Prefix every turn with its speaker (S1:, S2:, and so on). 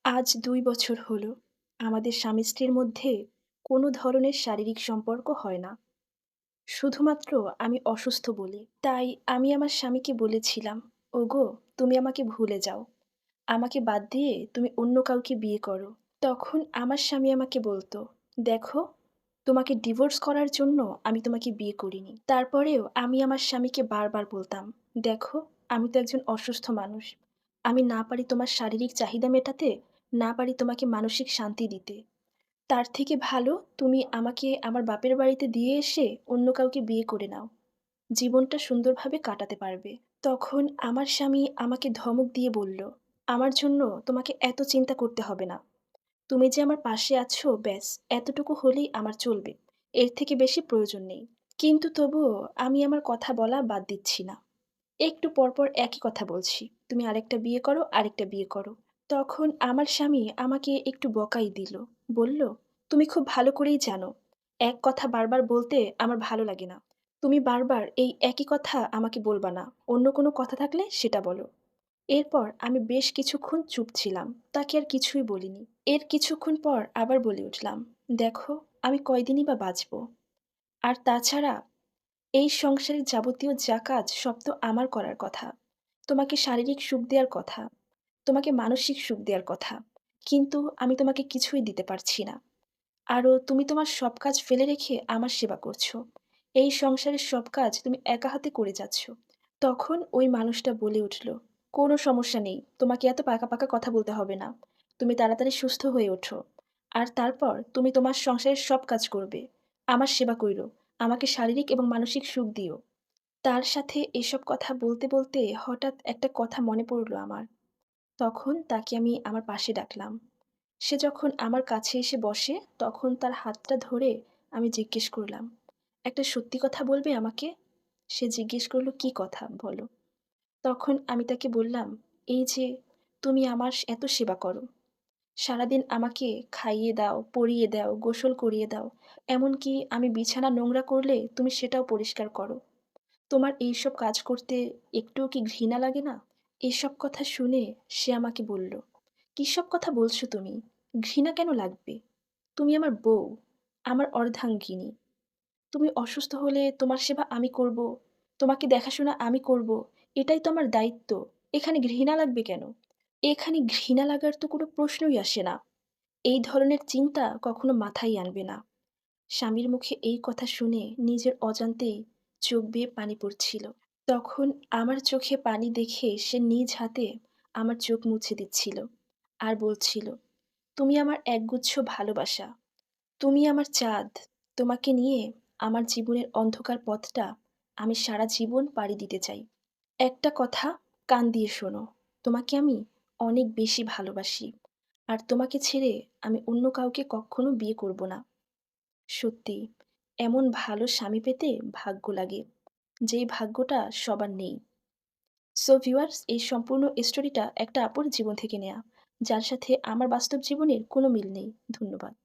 S1: আজ ২ বছর হলো আমাদের স্বামী-স্ত্রীর মধ্যে কোনো ধরনের শারীরিক সম্পর্ক হয় না। শুধুমাত্র আমি অসুস্থ বলে। তাই আমি আমার স্বামীকে বলেছিলাম, "ওগো, তুমি আমাকে ভুলে যাও। আমাকে বাদ দিয়ে তুমি অন্য কাউকে বিয়ে করো।" তখন আমার স্বামী আমাকে বলত, "দেখো, তোমাকে ডিভোর্স করার জন্য আমি তোমাকে বিয়ে করিনি।" তারপরেও আমি আমার স্বামীকে বারবার বলতাম, "দেখো, আমি তো একজন অসুস্থ মানুষ। আমি না পারি তোমার শারীরিক চাহিদা মেটাতে, না পারি তোমাকে মানসিক শান্তি দিতে। তার থেকে ভালো তুমি আমাকে আমার বাপের বাড়িতে দিয়ে এসে অন্য কাউকে বিয়ে করে নাও। জীবনটা সুন্দরভাবে কাটাতে পারবে।" তখন আমার স্বামী আমাকে ধমক দিয়ে বলল, "আমার জন্য তোমাকে এত চিন্তা করতে হবে না। তুমি যে আমার পাশে আছো ব্যাস এতটুকু হলেই আমার চলবে। এর থেকে বেশি প্রয়োজন নেই।" কিন্তু তবুও আমি আমার কথা বলা বাদ দিচ্ছি না। একটু পরপর একই কথা বলছি। "তুমি আরেকটা বিয়ে করো, আরেকটা বিয়ে করো।" তখন আমার স্বামী আমাকে একটু বকাই দিল। বলল, "তুমি খুব ভালো করেই জানো, এক কথা বারবার বলতে আমার ভালো লাগে না। তুমি বারবার এই একই কথা আমাকে বলবা না। অন্য কোনো কথা থাকলে সেটা বলো।" এরপর আমি বেশ কিছুক্ষণ চুপ ছিলাম। তাকে আর কিছুই বলিনি। এর কিছুক্ষণ পর আবার বলে উঠলাম, "দেখো, আমি কয়দিনই বা বাঁচব? আর তাছাড়া এই সংসারের যাবতীয় যা কাজ সব তো আমার করার কথা। তোমাকে শারীরিক সুখ দেয়ার কথা, তোমাকে মানসিক সুখ দেয়ার কথা। কিন্তু আমি তোমাকে কিছুই দিতে পারছি না। আরও তুমি তোমার সব কাজ ফেলে রেখে আমার সেবা করছো। এই সংসারের সব কাজ তুমি একা হাতে করে যাচ্ছ।" তখন ওই মানুষটা বলে উঠল, "কোনো সমস্যা নেই। তোমাকে এত পাকা, পাকা কথা বলতে হবে না। তুমি তাড়াতাড়ি সুস্থ হয়ে ওঠো। আর তারপর তুমি তোমার সংসারের সব কাজ করবে। আমার সেবা কইরো। আমাকে শারীরিক এবং মানসিক সুখ দিও।" তার সাথে এসব কথা বলতে, বলতে হঠাৎ একটা কথা মনে পড়ল আমার। তখন তাকে আমি আমার পাশে ডাকলাম। সে যখন আমার কাছে এসে বসে, তখন তার হাতটা ধরে আমি জিজ্ঞেস করলাম, "একটা সত্যি কথা বলবে আমাকে?" সে জিজ্ঞেস করল, "কি কথা? বলো।" তখন আমি তাকে বললাম, "এই যে তুমি আমার এত সেবা করো। সারাদিন আমাকে খাইয়ে দাও, পরিয়ে দাও, গোসল করিয়ে দাও। এমনকি আমি বিছানা নোংরা করলে তুমি সেটাও পরিষ্কার করো। তোমার এইসব কাজ করতে একটুও কি ঘৃণা লাগে না?" এসব কথা শুনে সে আমাকে বলল, "কিসব কথা বলছো তুমি? ঘৃণা কেন লাগবে? তুমি আমার বউ, আমার অর্ধাঙ্গিনী। তুমি অসুস্থ হলে তোমার সেবা আমি করব, তোমাকে দেখাশোনা আমি করব। এটাই তো আমার দায়িত্ব। এখানে ঘৃণা লাগবে কেন?" এখানে ঘৃণা লাগার তো কোনো প্রশ্নই আসে না। এই ধরনের চিন্তা কখনো মাথায় আনবে না। স্বামীর মুখে এই কথা শুনে নিজের অজান্তেই চোখ বেয়ে পানি পড়ছিল। তখন আমার চোখে পানি দেখে সে নিজ হাতে আমার চোখ মুছে দিচ্ছিল। আর বলছিল, "তুমি আমার একগুচ্ছ ভালোবাসা। তুমি আমার চাঁদ। তোমাকে নিয়ে আমার জীবনের অন্ধকার পথটা আমি সারা জীবন পাড়ি দিতে চাই। একটা কথা কান দিয়ে শোনো। তোমাকে আমি অনেক বেশি ভালোবাসি। আর তোমাকে ছেড়ে আমি অন্য কাউকে কক্ষনো বিয়ে করব না। সত্যি, এমন ভালো স্বামী পেতে ভাগ্য লাগে, যেই ভাগ্যটা সবার নেই।" সো ভিউয়ার্স, এই সম্পূর্ণ স্টোরিটা একটা আপুর জীবন থেকে নেয়া, যার সাথে আমার বাস্তব জীবনের কোনো মিল নেই। ধন্যবাদ।